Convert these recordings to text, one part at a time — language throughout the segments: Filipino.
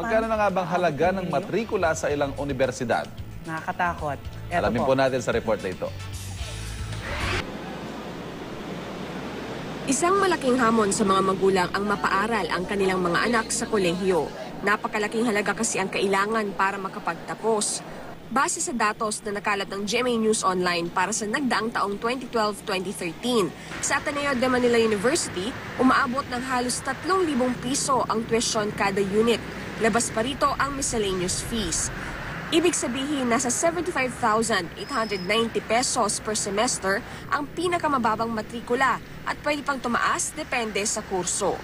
magkano na nga bang halaga ng matrikula sa ilang universidad? Nakakatakot. Alamin po natin sa report na ito. Isang malaking hamon sa mga magulang ang mapaaral ang kanilang mga anak sa kolehiyo. Napakalaking halaga kasi ang kailangan para makapagtapos. Base sa datos na nakalat ng GMA News Online para sa nagdaang taong 2012-2013, sa Ateneo de Manila University, umaabot ng halos 3,000 piso ang tuition kada unit. Labas pa rito ang miscellaneous fees. Ibig sabihin, nasa 75,890 pesos per semester ang pinakamababang matrikula at pwede pang tumaas depende sa kurso.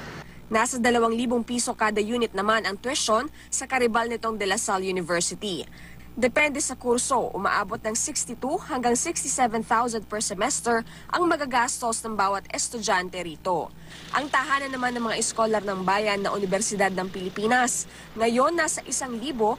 Nasa 2,000 piso kada unit naman ang tuition sa karibal nitong De La Salle University. Depende sa kurso, umaabot ng 62 hanggang 67,000 per semester ang magagastos ng bawat estudyante rito. Ang tahanan naman ng mga eskolar ng bayan na Universidad ng Pilipinas, ngayon nasa 1,500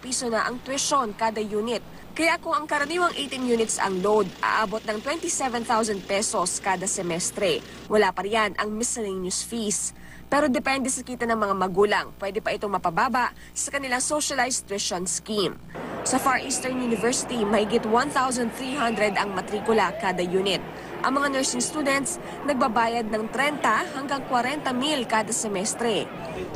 piso na ang tuition kada unit. Kaya kung ang karaniwang 18 units ang load, aabot ng 27,000 pesos kada semestre. Wala pa riyan ang miscellaneous fees. Pero depende sa kita ng mga magulang, pwede pa itong mapababa sa kanilang socialized tuition scheme. Sa Far Eastern University, mahigit 1,300 ang matrikula kada unit. Ang mga nursing students, nagbabayad ng 30 hanggang 40 mil kada semestre.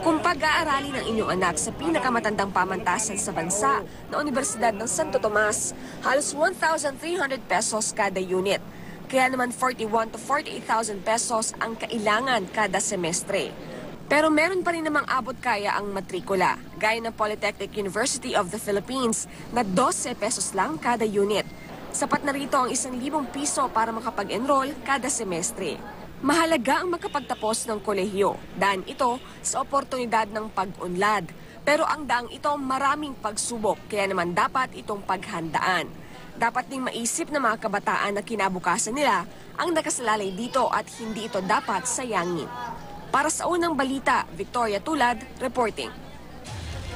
Kung pag-aaralin ng inyong anak sa pinakamatandang pamantasan sa bansa na Universidad ng Santo Tomas, halos 1,300 pesos kada unit. Kaya naman 41 to 48,000 pesos ang kailangan kada semestre. Pero meron pa rin namang abot kaya ang matrikula, gaya ng Polytechnic University of the Philippines na 12 pesos lang kada unit. Sapat na rito ang 1,000 piso para makapag-enroll kada semestre. Mahalaga ang makapagtapos ng kolehiyo, dahil ito sa oportunidad ng pag-unlad. Pero ang daang ito maraming pagsubok, kaya naman dapat itong paghandaan. Dapat ding maisip ng mga kabataan na kinabukasan nila ang nakasalalay dito at hindi ito dapat sayangin. Para sa unang balita, Victoria Tulad, reporting.